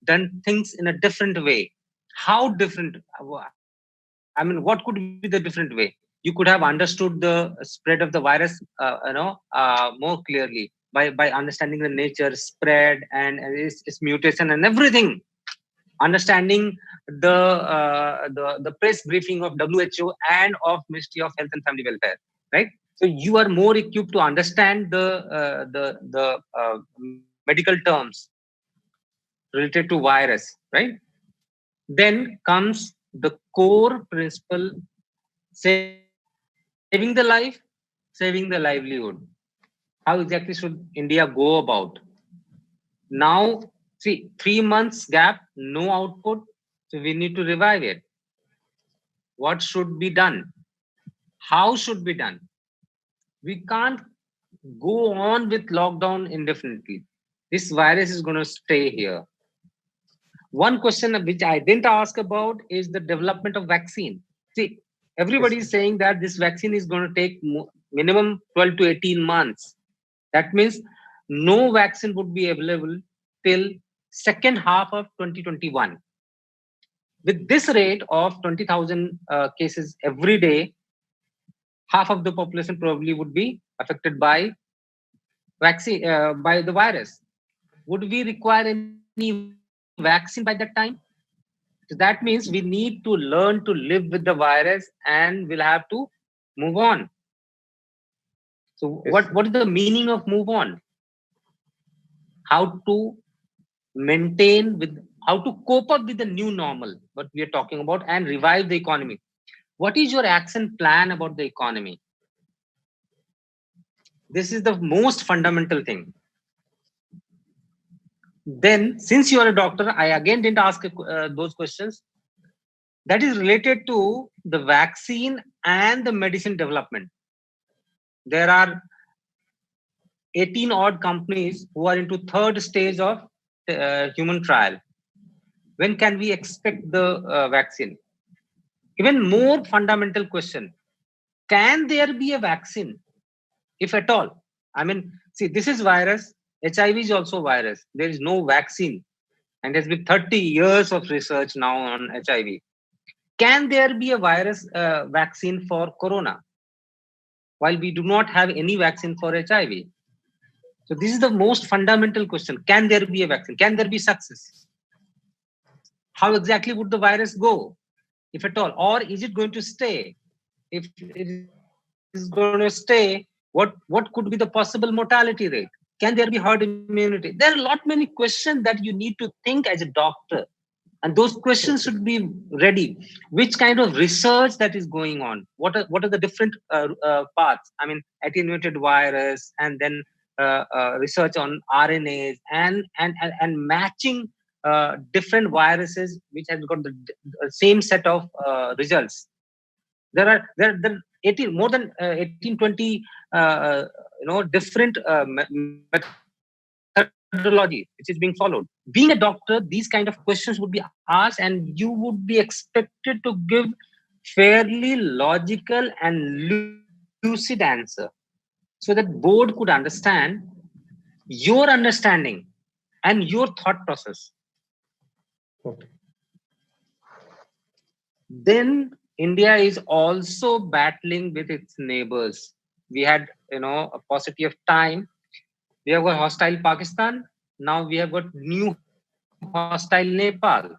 done things in a different way. How different? I mean, what could be the different way? You could have understood the spread of the virus, more clearly. by understanding the nature, spread, and its mutation and everything. Understanding the press briefing of WHO and of Ministry of Health and Family Welfare, right? So you are more equipped to understand the medical terms related to virus, right? Then comes the core principle: saving the life, saving the livelihood. How exactly should India go about? Now, see, 3 months gap, no output, so we need to revive it. What should be done? How should be done? We can't go on with lockdown indefinitely. This virus is going to stay here. One question which I didn't ask about is the development of vaccine. See, everybody is saying that this vaccine is going to take minimum 12 to 18 months. That means no vaccine would be available till second half of 2021. With this rate of 20,000 cases every day, half of the population probably would be affected by vaccine, by the virus. Would we require any vaccine by that time? So that means we need to learn to live with the virus, and we'll have to move on. So what is the meaning of move on? How to maintain with, how to cope up with the new normal, what we are talking about, and revive the economy. What is your action plan about the economy? This is the most fundamental thing. Then, since you are a doctor, I again didn't ask those questions. That is related to the vaccine and the medicine development. There are 18 odd companies who are into third stage of human trial. When can we expect the vaccine? Even more fundamental question: can there be a vaccine, if at all? I mean, see, this is virus. HIV is also virus. There is no vaccine, and there's been 30 years of research now on HIV. Can there be a virus vaccine for corona, while we do not have any vaccine for HIV? So this is the most fundamental question. Can there be a vaccine? Can there be success? How exactly would the virus go, if at all? Or is it going to stay? If it is going to stay, what could be the possible mortality rate? Can there be herd immunity? There are a lot many questions that you need to think as a doctor. And those questions should be ready. Which kind of research that is going on? What are the different paths? I mean, attenuated virus, and then research on RNAs, and matching different viruses which has got the same set of results. There are 18, more than 18, 20 different methodology which is being followed. Being a doctor, these kind of questions would be asked, and you would be expected to give fairly logical and lucid answer, so that board could understand your understanding and your thought process. Okay. Then India is also battling with its neighbors. We had, a paucity of time. We have got hostile Pakistan. Now we have got new hostile Nepal.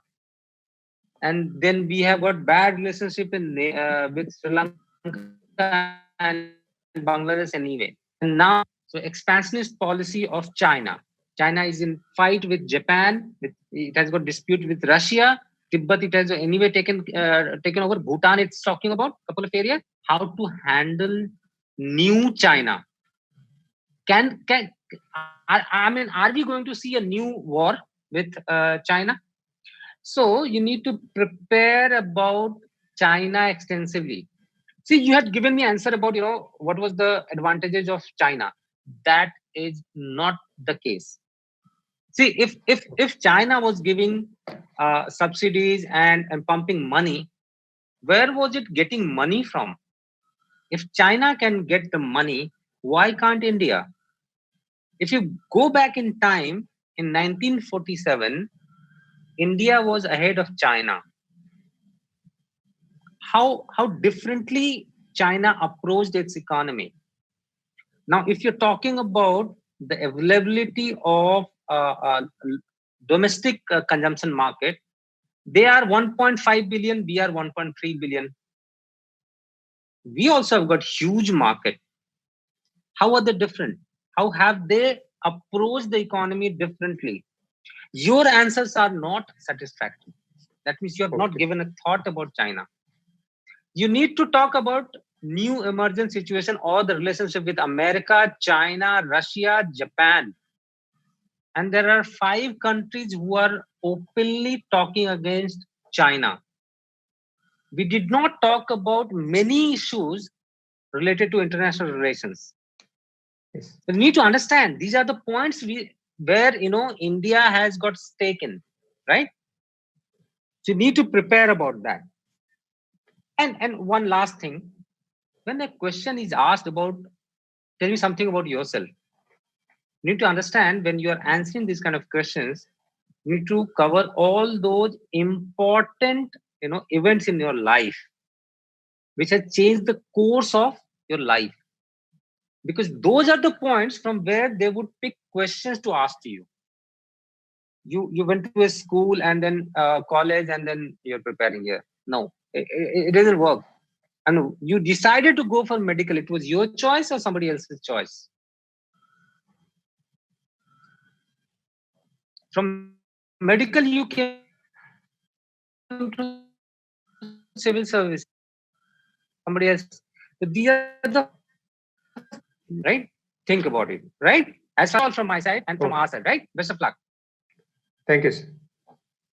And then we have got bad relationship with Sri Lanka and Bangladesh anyway. And now, so expansionist policy of China. China is in fight with Japan. It has got dispute with Russia. Tibet, it has anyway taken over. Bhutan, it's talking about a couple of areas. How to handle new China? Are we going to see a new war with China? So you need to prepare about China extensively. See, you had given me answer about, what was the advantages of China. That is not the case. See, if China was giving subsidies and pumping money, where was it getting money from? If China can get the money, why can't India? If you go back in time, in 1947, India was ahead of China. How differently China approached its economy. Now, if you're talking about the availability of domestic consumption market, they are 1.5 billion, we are 1.3 billion. We also have got huge market. How are they different? How have they approached the economy differently? Your answers are not satisfactory. That means you have not given a thought about China. You need to talk about new emergent situation or the relationship with America, China, Russia, Japan. And there are 5 countries who are openly talking against China. We did not talk about many issues related to international relations. Yes. You need to understand these are the points where India has got stake in, right? So you need to prepare about that. And one last thing, when a question is asked about, tell me something about yourself, you need to understand when you are answering these kind of questions, you need to cover all those important events in your life which has changed the course of your life, because those are the points from where they would pick questions to ask to you. You went to a school and then college and then you're preparing here. No, it doesn't work. And you decided to go for medical. It was your choice or somebody else's choice? From medical, you came to civil service. Somebody else. So these are the right. Think about it. Right. That's all from my side and from our side. Right. Best of luck. Thank you, sir.